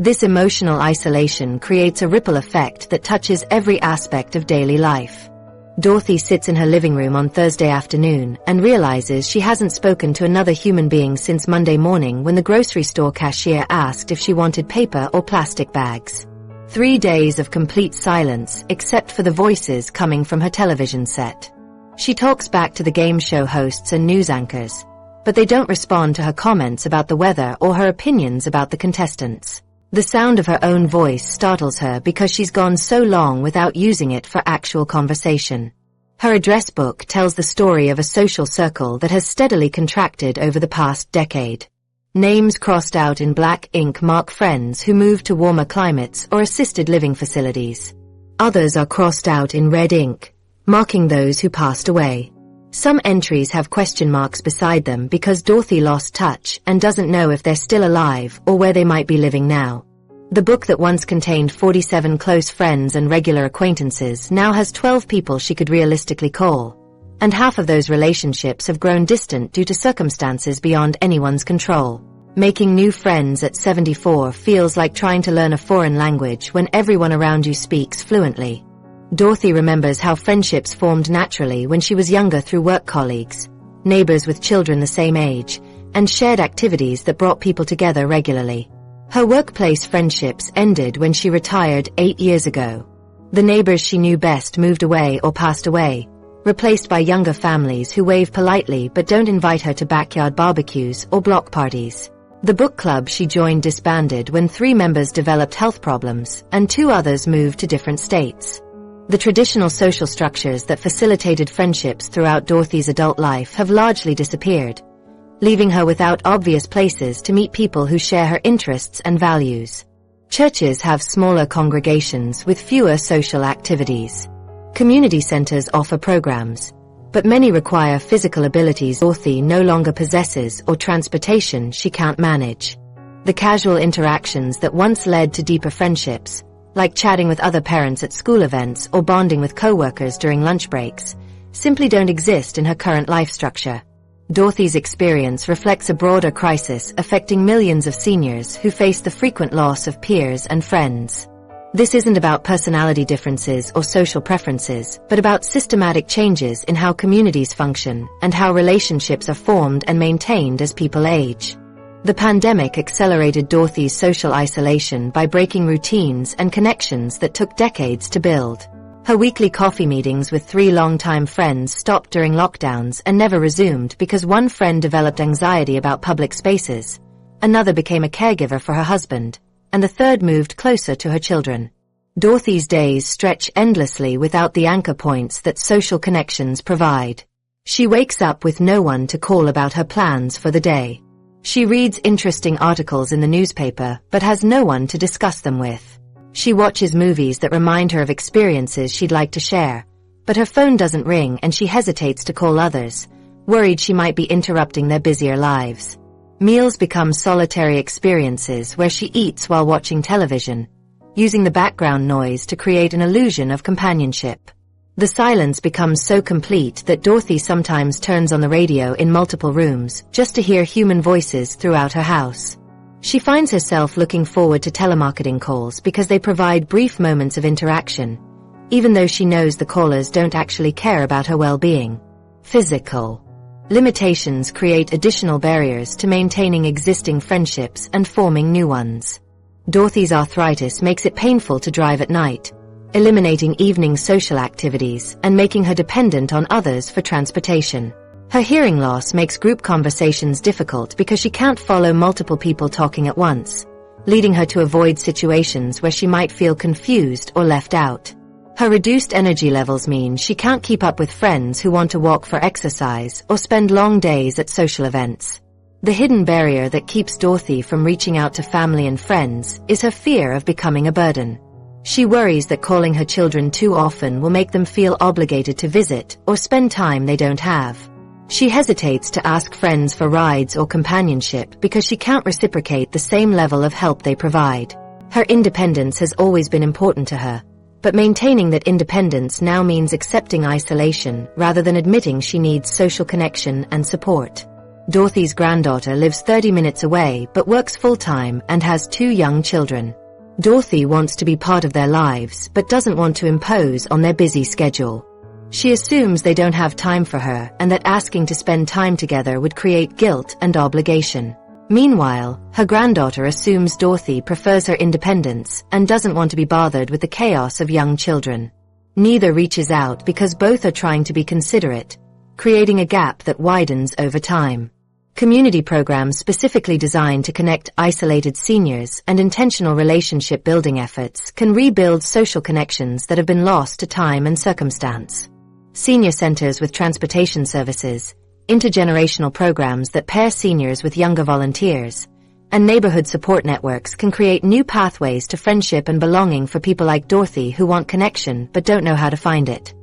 This emotional isolation creates a ripple effect that touches every aspect of daily life. Dorothy sits in her living room on Thursday afternoon and realizes she hasn't spoken to another human being since Monday morning when the grocery store cashier asked if she wanted paper or plastic bags. 3 days of complete silence except for the voices coming from her television set. She talks back to the game show hosts and news anchors, but they don't respond to her comments about the weather or her opinions about the contestants. The sound of her own voice startles her because she's gone so long without using it for actual conversation. Her address book tells the story of a social circle that has steadily contracted over the past decade. Names crossed out in black ink mark friends who moved to warmer climates or assisted living facilities. Others are crossed out in red ink, marking those who passed away. Some entries have question marks beside them because Dorothy lost touch and doesn't know if they're still alive or where they might be living now. The book that once contained 47 close friends and regular acquaintances now has 12 people she could realistically call, and half of those relationships have grown distant due to circumstances beyond anyone's control. Making new friends at 74 feels like trying to learn a foreign language when everyone around you speaks fluently. Dorothy remembers how friendships formed naturally when she was younger through work colleagues, neighbors with children the same age, and shared activities that brought people together regularly. Her workplace friendships ended when she retired 8 years ago. The neighbors she knew best moved away or passed away, replaced by younger families who wave politely but don't invite her to backyard barbecues or block parties. The book club she joined disbanded when 3 members developed health problems and 2 others moved to different states. The traditional social structures that facilitated friendships throughout Dorothy's adult life have largely disappeared, leaving her without obvious places to meet people who share her interests and values. Churches have smaller congregations with fewer social activities. Community centers offer programs, but many require physical abilities Dorothy no longer possesses or transportation she can't manage. The casual interactions that once led to deeper friendships, like chatting with other parents at school events or bonding with coworkers during lunch breaks, simply don't exist in her current life structure. Dorothy's experience reflects a broader crisis affecting millions of seniors who face the frequent loss of peers and friends. This isn't about personality differences or social preferences, but about systematic changes in how communities function and how relationships are formed and maintained as people age. The pandemic accelerated Dorothy's social isolation by breaking routines and connections that took decades to build. Her weekly coffee meetings with 3 longtime friends stopped during lockdowns and never resumed because one friend developed anxiety about public spaces, another became a caregiver for her husband, and the third moved closer to her children. Dorothy's days stretch endlessly without the anchor points that social connections provide. She wakes up with no one to call about her plans for the day. She reads interesting articles in the newspaper but has no one to discuss them with. She watches movies that remind her of experiences she'd like to share, but her phone doesn't ring and she hesitates to call others, worried she might be interrupting their busier lives. Meals become solitary experiences where she eats while watching television, using the background noise to create an illusion of companionship. The silence becomes so complete that Dorothy sometimes turns on the radio in multiple rooms just to hear human voices throughout her house. She finds herself looking forward to telemarketing calls because they provide brief moments of interaction, even though she knows the callers don't actually care about her well-being. Physical limitations create additional barriers to maintaining existing friendships and forming new ones. Dorothy's arthritis makes it painful to drive at night, eliminating evening social activities and making her dependent on others for transportation. Her hearing loss makes group conversations difficult because she can't follow multiple people talking at once, leading her to avoid situations where she might feel confused or left out. Her reduced energy levels mean she can't keep up with friends who want to walk for exercise or spend long days at social events. The hidden barrier that keeps Dorothy from reaching out to family and friends is her fear of becoming a burden. She worries that calling her children too often will make them feel obligated to visit or spend time they don't have. She hesitates to ask friends for rides or companionship because she can't reciprocate the same level of help they provide. Her independence has always been important to her, but maintaining that independence now means accepting isolation rather than admitting she needs social connection and support. Dorothy's granddaughter lives 30 minutes away but works full-time and has 2 young children. Dorothy wants to be part of their lives but doesn't want to impose on their busy schedule. She assumes they don't have time for her and that asking to spend time together would create guilt and obligation. Meanwhile, her granddaughter assumes Dorothy prefers her independence and doesn't want to be bothered with the chaos of young children. Neither reaches out because both are trying to be considerate, creating a gap that widens over time. Community programs specifically designed to connect isolated seniors and intentional relationship-building efforts can rebuild social connections that have been lost to time and circumstance. Senior centers with transportation services, intergenerational programs that pair seniors with younger volunteers, and neighborhood support networks can create new pathways to friendship and belonging for people like Dorothy who want connection but don't know how to find it.